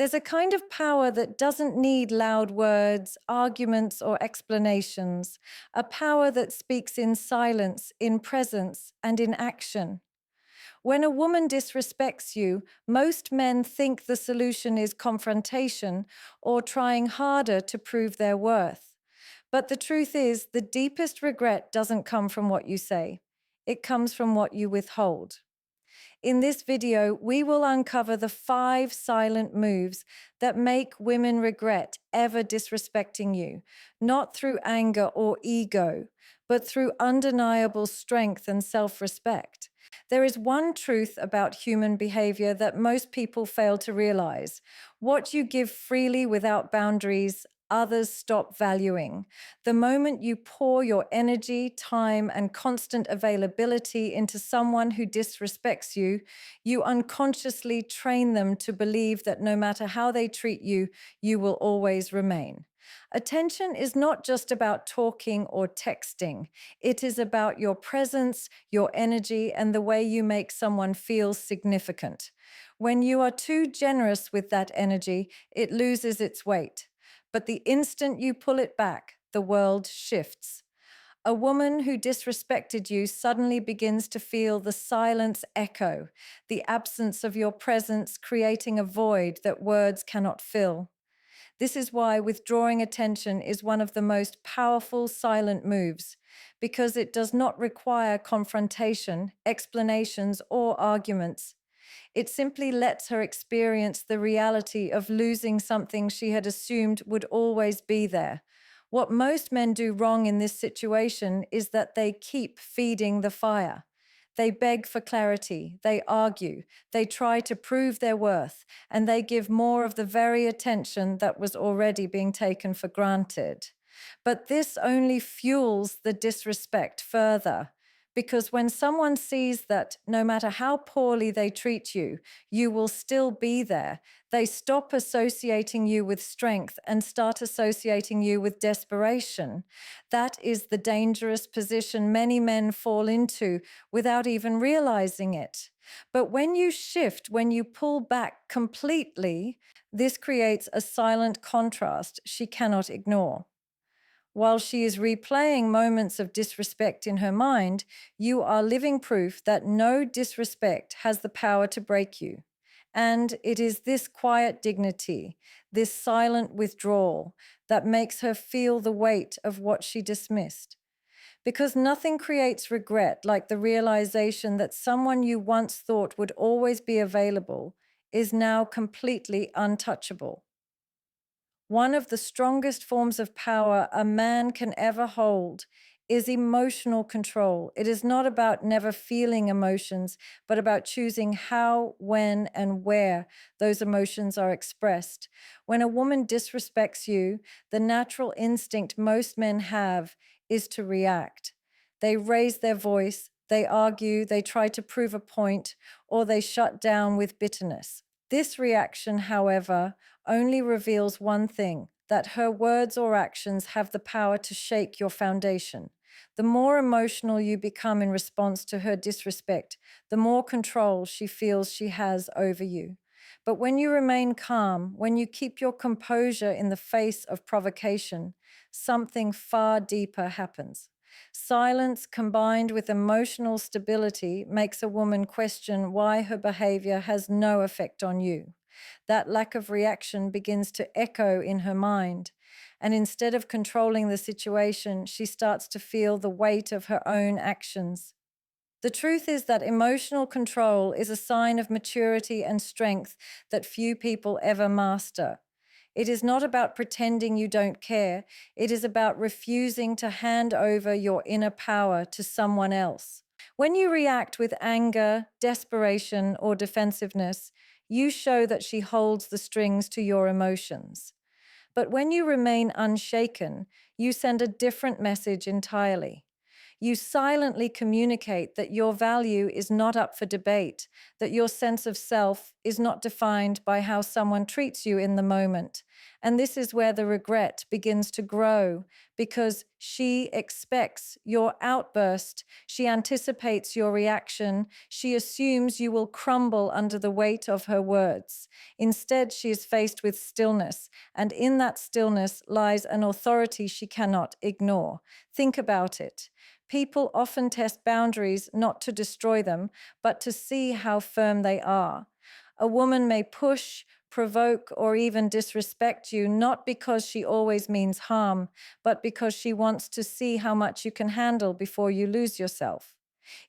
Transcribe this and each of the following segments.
There's a kind of power that doesn't need loud words, arguments, or explanations, a power that speaks in silence, in presence, and in action. When a woman disrespects you, most men think the solution is confrontation or trying harder to prove their worth. But the truth is, the deepest regret doesn't come from what you say, it comes from what you withhold. In this video, we will uncover the 5 silent moves that make women regret ever disrespecting you, not through anger or ego, but through undeniable strength and self-respect. There is one truth about human behavior that most people fail to realize. What you give freely without boundaries, others stop valuing. The moment you pour your energy, time, and constant availability into someone who disrespects you, you unconsciously train them to believe that no matter how they treat you, you will always remain. Attention is not just about talking or texting. It is about your presence, your energy, and the way you make someone feel significant. When you are too generous with that energy, it loses its weight. But the instant you pull it back, the world shifts. A woman who disrespected you suddenly begins to feel the silence echo, the absence of your presence creating a void that words cannot fill. This is why withdrawing attention is one of the most powerful silent moves, because it does not require confrontation, explanations, or arguments. It simply lets her experience the reality of losing something she had assumed would always be there. What most men do wrong in this situation is that they keep feeding the fire. They beg for clarity, they argue, they try to prove their worth, and they give more of the very attention that was already being taken for granted. But this only fuels the disrespect further. Because when someone sees that no matter how poorly they treat you, you will still be there, they stop associating you with strength and start associating you with desperation. That is the dangerous position many men fall into without even realizing it. But when you shift, when you pull back completely, this creates a silent contrast she cannot ignore. While she is replaying moments of disrespect in her mind, you are living proof that no disrespect has the power to break you. And it is this quiet dignity, this silent withdrawal, that makes her feel the weight of what she dismissed. Because nothing creates regret like the realization that someone you once thought would always be available is now completely untouchable. One of the strongest forms of power a man can ever hold is emotional control. It is not about never feeling emotions, but about choosing how, when, and where those emotions are expressed. When a woman disrespects you, the natural instinct most men have is to react. They raise their voice, they argue, they try to prove a point, or they shut down with bitterness. This reaction, however, only reveals one thing, that her words or actions have the power to shake your foundation. The more emotional you become in response to her disrespect, the more control she feels she has over you. But when you remain calm, when you keep your composure in the face of provocation, something far deeper happens. Silence combined with emotional stability makes a woman question why her behavior has no effect on you. That lack of reaction begins to echo in her mind, and instead of controlling the situation, she starts to feel the weight of her own actions. The truth is that emotional control is a sign of maturity and strength that few people ever master. It is not about pretending you don't care. It is about refusing to hand over your inner power to someone else. When you react with anger, desperation, or defensiveness, you show that she holds the strings to your emotions. But when you remain unshaken, you send a different message entirely. You silently communicate that your value is not up for debate, that your sense of self is not defined by how someone treats you in the moment. And this is where the regret begins to grow because she expects your outburst. She anticipates your reaction. She assumes you will crumble under the weight of her words. Instead, she is faced with stillness, and in that stillness lies an authority she cannot ignore. Think about it. People often test boundaries not to destroy them, but to see how firm they are. A woman may push, provoke, or even disrespect you, not because she always means harm, but because she wants to see how much you can handle before you lose yourself.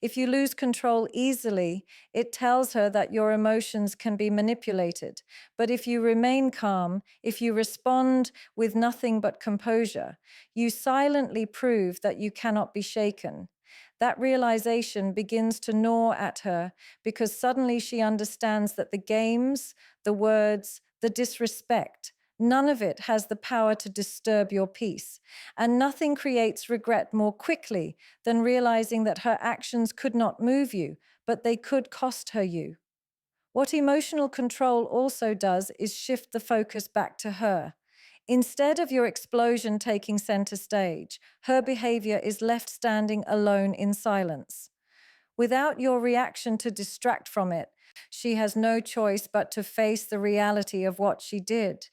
If you lose control easily, it tells her that your emotions can be manipulated. But if you remain calm, if you respond with nothing but composure, you silently prove that you cannot be shaken. That realization begins to gnaw at her because suddenly she understands that the games, the words, the disrespect, none of it has the power to disturb your peace. And nothing creates regret more quickly than realizing that her actions could not move you, but they could cost her you. What emotional control also does is shift the focus back to her. Instead of your explosion taking center stage, her behavior is left standing alone in silence. Without your reaction to distract from it, she has no choice but to face the reality of what she did.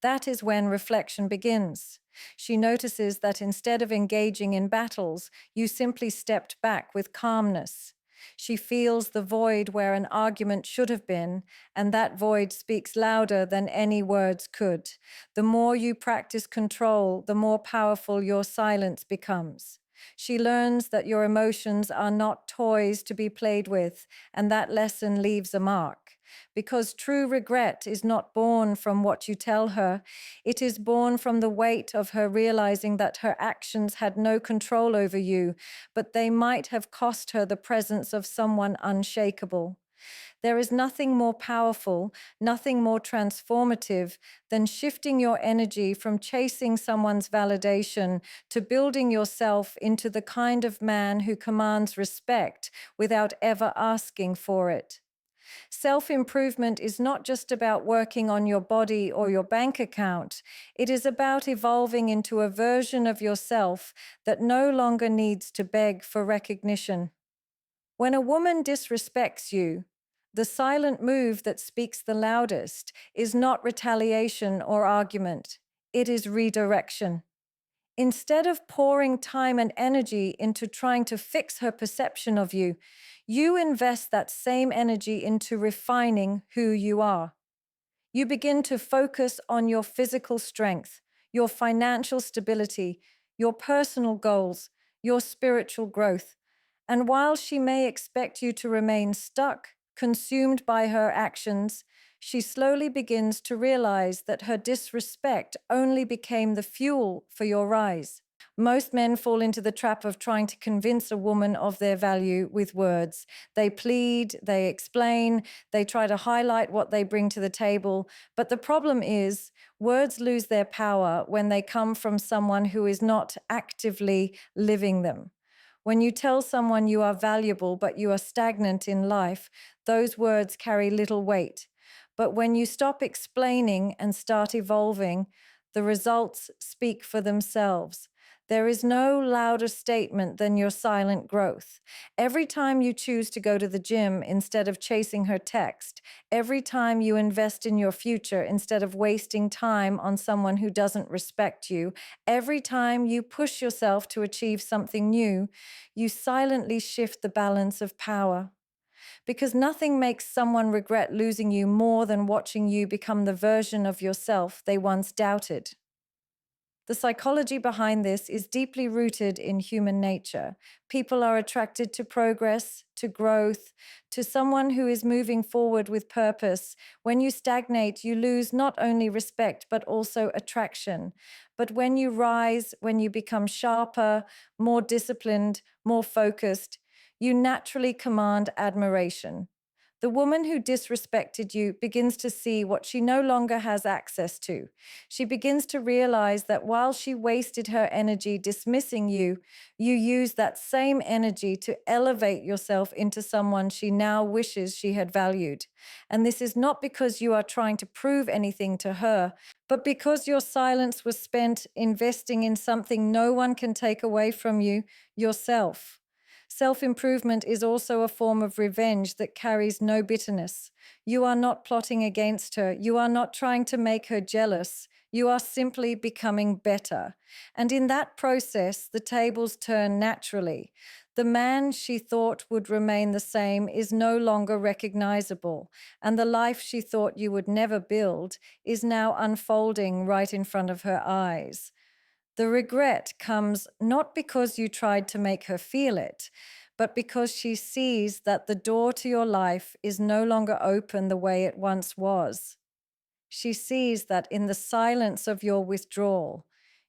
That is when reflection begins. She notices that instead of engaging in battles, you simply stepped back with calmness. She feels the void where an argument should have been, and that void speaks louder than any words could. The more you practice control, the more powerful your silence becomes. She learns that your emotions are not toys to be played with, and that lesson leaves a mark. Because true regret is not born from what you tell her, it is born from the weight of her realizing that her actions had no control over you, but they might have cost her the presence of someone unshakable. There is nothing more powerful, nothing more transformative than shifting your energy from chasing someone's validation to building yourself into the kind of man who commands respect without ever asking for it. Self-improvement is not just about working on your body or your bank account. It is about evolving into a version of yourself that no longer needs to beg for recognition. When a woman disrespects you, the silent move that speaks the loudest is not retaliation or argument. It is redirection. Instead of pouring time and energy into trying to fix her perception of you, you invest that same energy into refining who you are. You begin to focus on your physical strength, your financial stability, your personal goals, your spiritual growth. And while she may expect you to remain stuck, consumed by her actions, she slowly begins to realize that her disrespect only became the fuel for your rise. Most men fall into the trap of trying to convince a woman of their value with words. They plead, they explain, they try to highlight what they bring to the table. But the problem is, words lose their power when they come from someone who is not actively living them. When you tell someone you are valuable but you are stagnant in life, those words carry little weight. But when you stop explaining and start evolving, the results speak for themselves. There is no louder statement than your silent growth. Every time you choose to go to the gym instead of chasing her text, every time you invest in your future instead of wasting time on someone who doesn't respect you, every time you push yourself to achieve something new, you silently shift the balance of power. Because nothing makes someone regret losing you more than watching you become the version of yourself they once doubted. The psychology behind this is deeply rooted in human nature. People are attracted to progress, to growth, to someone who is moving forward with purpose. When you stagnate, you lose not only respect, but also attraction. But when you rise, when you become sharper, more disciplined, more focused, you naturally command admiration. The woman who disrespected you begins to see what she no longer has access to. She begins to realize that while she wasted her energy dismissing you, you use that same energy to elevate yourself into someone she now wishes she had valued. And this is not because you are trying to prove anything to her, but because your silence was spent investing in something no one can take away from you, yourself. Self-improvement is also a form of revenge that carries no bitterness. You are not plotting against her. You are not trying to make her jealous. You are simply becoming better. And in that process, the tables turn naturally. The man she thought would remain the same is no longer recognizable, and the life she thought you would never build is now unfolding right in front of her eyes. The regret comes not because you tried to make her feel it, but because she sees that the door to your life is no longer open the way it once was. She sees that in the silence of your withdrawal,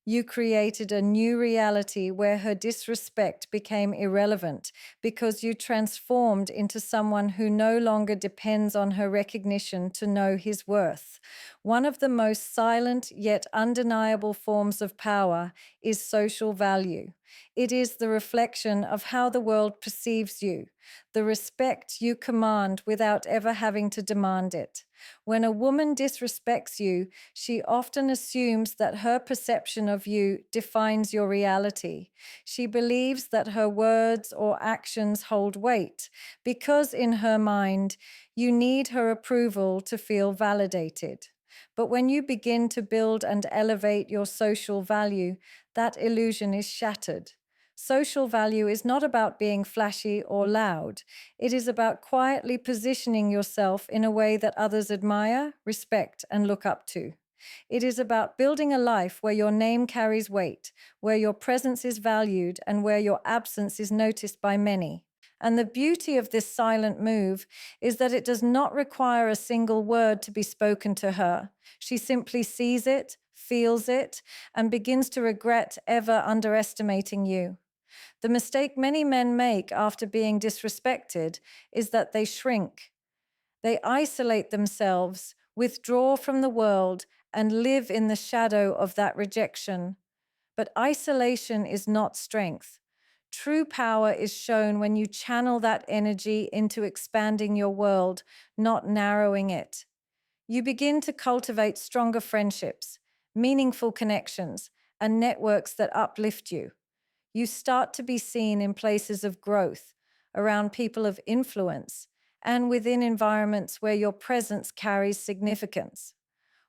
you created a new reality where her disrespect became irrelevant because you transformed into someone who no longer depends on her recognition to know his worth. One of the most silent yet undeniable forms of power is social value. It is the reflection of how the world perceives you, the respect you command without ever having to demand it. When a woman disrespects you, she often assumes that her perception of you defines your reality. She believes that her words or actions hold weight because, in her mind, you need her approval to feel validated. But when you begin to build and elevate your social value, that illusion is shattered. Social value is not about being flashy or loud. It is about quietly positioning yourself in a way that others admire, respect, and look up to. It is about building a life where your name carries weight, where your presence is valued, and where your absence is noticed by many. And the beauty of this silent move is that it does not require a single word to be spoken to her. She simply sees it, feels it, and begins to regret ever underestimating you. The mistake many men make after being disrespected is that they shrink. They isolate themselves, withdraw from the world, and live in the shadow of that rejection. But isolation is not strength. True power is shown when you channel that energy into expanding your world, not narrowing it. You begin to cultivate stronger friendships, meaningful connections, and networks that uplift you. You start to be seen in places of growth, around people of influence, and within environments where your presence carries significance.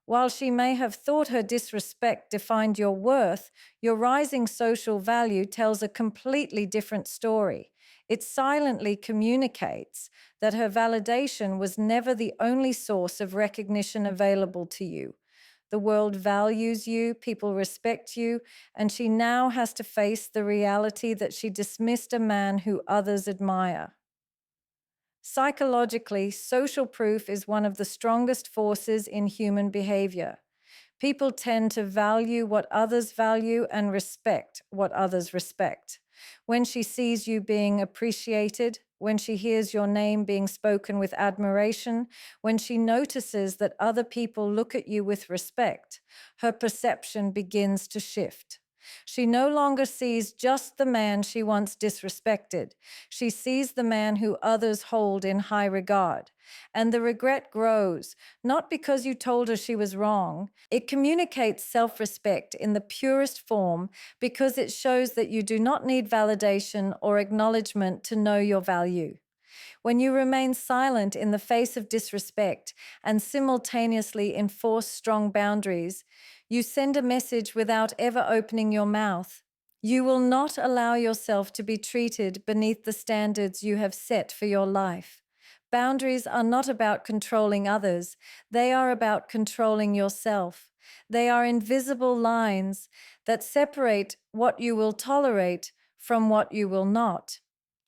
While she may have thought her disrespect defined your worth, your rising social value tells a completely different story. It silently communicates that her validation was never the only source of recognition available to you. The world values you, people respect you, and she now has to face the reality that she dismissed a man who others admire. Psychologically, social proof is one of the strongest forces in human behavior. People tend to value what others value and respect what others respect. When she sees you being appreciated, when she hears your name being spoken with admiration, when she notices that other people look at you with respect, her perception begins to shift. She no longer sees just the man she once disrespected. She sees the man who others hold in high regard. And the regret grows, not because you told her she was wrong. It communicates self-respect in the purest form because it shows that you do not need validation or acknowledgement to know your value. When you remain silent in the face of disrespect and simultaneously enforce strong boundaries, you send a message without ever opening your mouth. You will not allow yourself to be treated beneath the standards you have set for your life. Boundaries are not about controlling others. They are about controlling yourself. They are invisible lines that separate what you will tolerate from what you will not.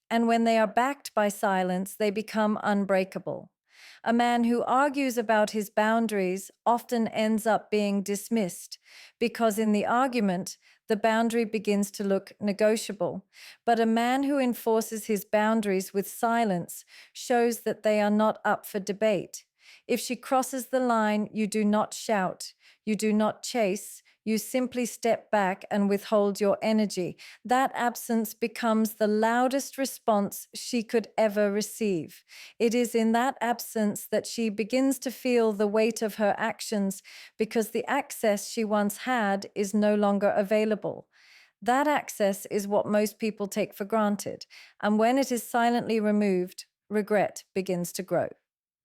And when they are backed by silence, they become unbreakable. A man who argues about his boundaries often ends up being dismissed because in the argument, the boundary begins to look negotiable. But a man who enforces his boundaries with silence shows that they are not up for debate. If she crosses the line, you do not shout, you do not chase, you simply step back and withhold your energy. That absence becomes the loudest response she could ever receive. It is in that absence that she begins to feel the weight of her actions because the access she once had is no longer available. That access is what most people take for granted, and when it is silently removed, regret begins to grow.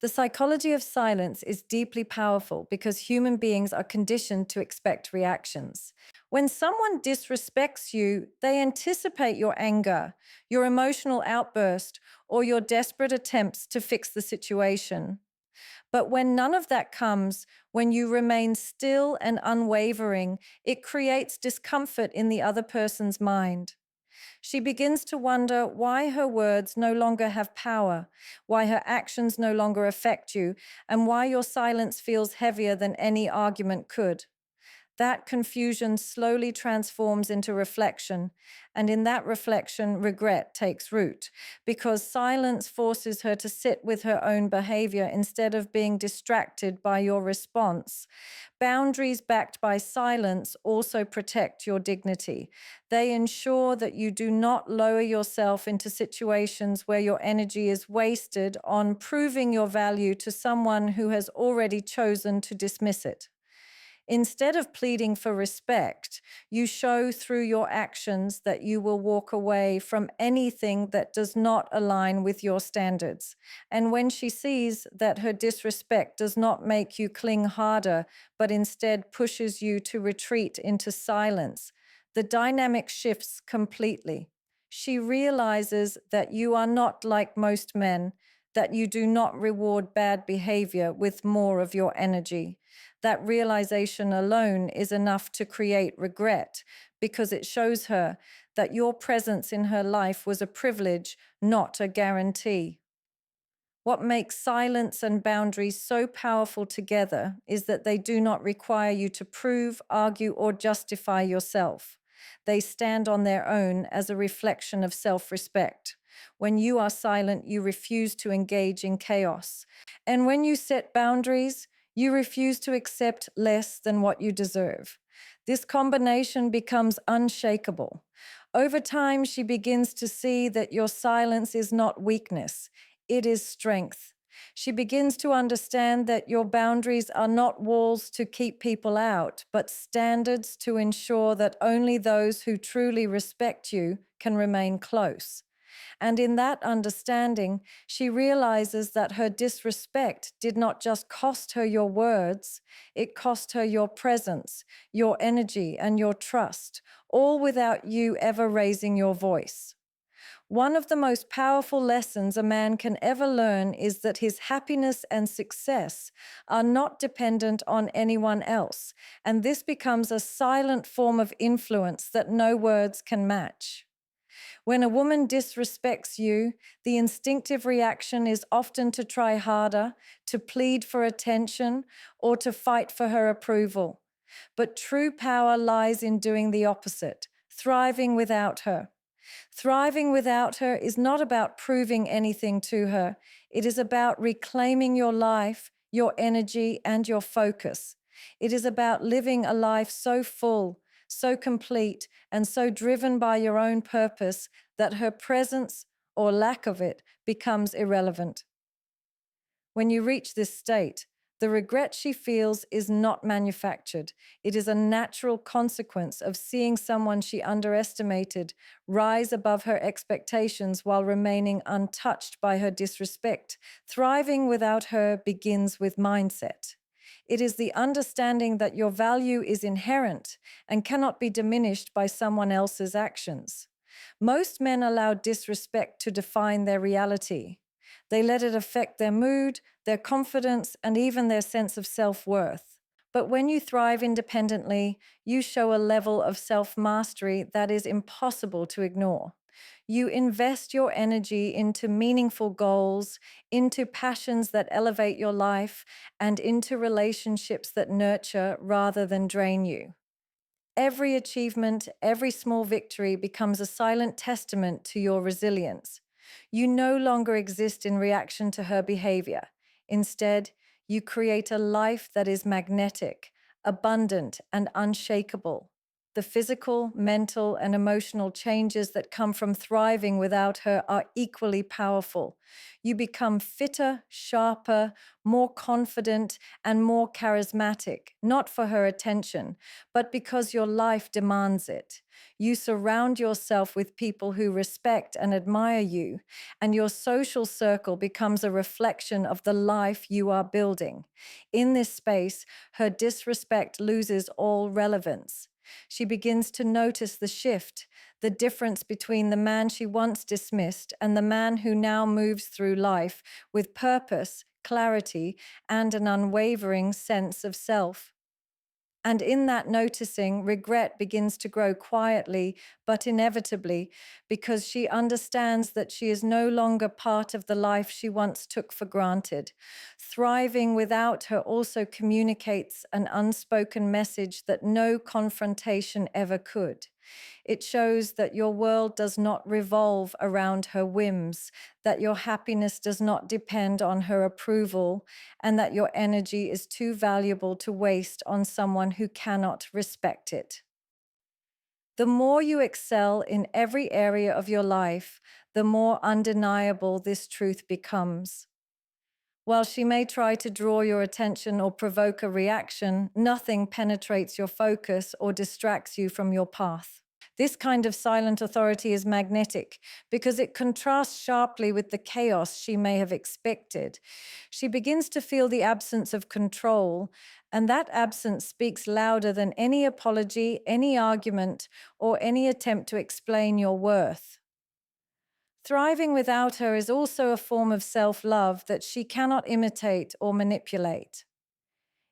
The psychology of silence is deeply powerful because human beings are conditioned to expect reactions. When someone disrespects you, they anticipate your anger, your emotional outburst, or your desperate attempts to fix the situation. But when none of that comes, when you remain still and unwavering, it creates discomfort in the other person's mind. She begins to wonder why her words no longer have power, why her actions no longer affect you, and why your silence feels heavier than any argument could. That confusion slowly transforms into reflection, and in that reflection, regret takes root, because silence forces her to sit with her own behavior instead of being distracted by your response. Boundaries backed by silence also protect your dignity. They ensure that you do not lower yourself into situations where your energy is wasted on proving your value to someone who has already chosen to dismiss it. Instead of pleading for respect, you show through your actions that you will walk away from anything that does not align with your standards. And when she sees that her disrespect does not make you cling harder, but instead pushes you to retreat into silence, the dynamic shifts completely. She realizes that you are not like most men, that you do not reward bad behavior with more of your energy. That realization alone is enough to create regret because it shows her that your presence in her life was a privilege, not a guarantee. What makes silence and boundaries so powerful together is that they do not require you to prove, argue, or justify yourself. They stand on their own as a reflection of self-respect. When you are silent, you refuse to engage in chaos. And when you set boundaries, you refuse to accept less than what you deserve. This combination becomes unshakable. Over time, she begins to see that your silence is not weakness, it is strength. She begins to understand that your boundaries are not walls to keep people out, but standards to ensure that only those who truly respect you can remain close. And in that understanding, she realizes that her disrespect did not just cost her your words, it cost her your presence, your energy, and your trust, all without you ever raising your voice. One of the most powerful lessons a man can ever learn is that his happiness and success are not dependent on anyone else, and this becomes a silent form of influence that no words can match. When a woman disrespects you, the instinctive reaction is often to try harder, to plead for attention, or to fight for her approval. But true power lies in doing the opposite, thriving without her. Thriving without her is not about proving anything to her. It is about reclaiming your life, your energy, and your focus. It is about living a life so full, so complete, and so driven by your own purpose that her presence or lack of it becomes irrelevant. When you reach this state, the regret she feels is not manufactured. It is a natural consequence of seeing someone she underestimated rise above her expectations while remaining untouched by her disrespect. Thriving without her begins with mindset. It is the understanding that your value is inherent and cannot be diminished by someone else's actions. Most men allow disrespect to define their reality. They let it affect their mood, their confidence, and even their sense of self-worth. But when you thrive independently, you show a level of self-mastery that is impossible to ignore. You invest your energy into meaningful goals, into passions that elevate your life, and into relationships that nurture rather than drain you. Every achievement, every small victory becomes a silent testament to your resilience. You no longer exist in reaction to her behavior. Instead, you create a life that is magnetic, abundant, and unshakable. The physical, mental, and emotional changes that come from thriving without her are equally powerful. You become fitter, sharper, more confident, and more charismatic, not for her attention, but because your life demands it. You surround yourself with people who respect and admire you, and your social circle becomes a reflection of the life you are building. In this space, her disrespect loses all relevance. She begins to notice the shift, the difference between the man she once dismissed and the man who now moves through life with purpose, clarity, and an unwavering sense of self. And in that noticing, regret begins to grow quietly, but inevitably, because she understands that she is no longer part of the life she once took for granted. Thriving without her also communicates an unspoken message that no confrontation ever could. It shows that your world does not revolve around her whims, that your happiness does not depend on her approval, and that your energy is too valuable to waste on someone who cannot respect it. The more you excel in every area of your life, the more undeniable this truth becomes. While she may try to draw your attention or provoke a reaction, nothing penetrates your focus or distracts you from your path. This kind of silent authority is magnetic because it contrasts sharply with the chaos she may have expected. She begins to feel the absence of control, and that absence speaks louder than any apology, any argument, or any attempt to explain your worth. Thriving without her is also a form of self-love that she cannot imitate or manipulate.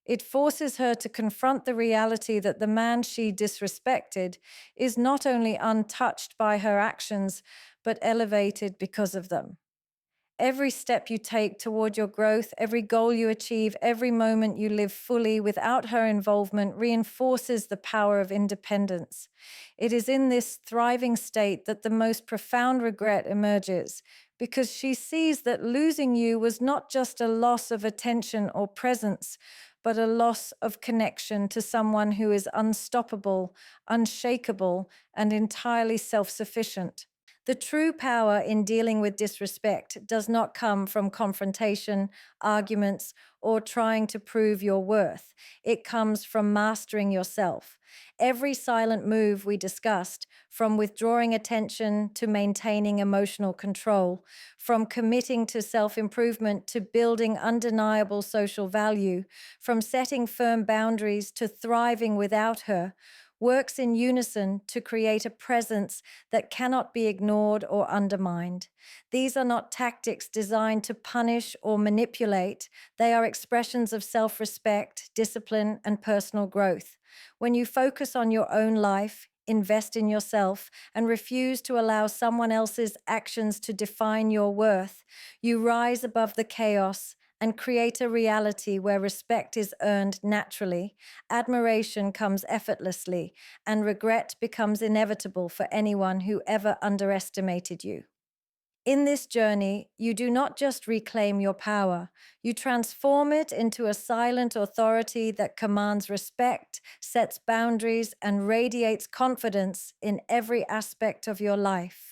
It forces her to confront the reality that the man she disrespected is not only untouched by her actions, but elevated because of them. Every step you take toward your growth, every goal you achieve, every moment you live fully without her involvement reinforces the power of independence. It is in this thriving state that the most profound regret emerges, because she sees that losing you was not just a loss of attention or presence, but a loss of connection to someone who is unstoppable, unshakable, and entirely self-sufficient. The true power in dealing with disrespect does not come from confrontation, arguments, or trying to prove your worth. It comes from mastering yourself. Every silent move we discussed, from withdrawing attention to maintaining emotional control, from committing to self-improvement to building undeniable social value, from setting firm boundaries to thriving without her, works in unison to create a presence that cannot be ignored or undermined. These are not tactics designed to punish or manipulate. They are expressions of self-respect, discipline, and personal growth. When you focus on your own life, invest in yourself, and refuse to allow someone else's actions to define your worth, you rise above the chaos and create a reality where respect is earned naturally, admiration comes effortlessly, and regret becomes inevitable for anyone who ever underestimated you. In this journey, you do not just reclaim your power, you transform it into a silent authority that commands respect, sets boundaries, and radiates confidence in every aspect of your life.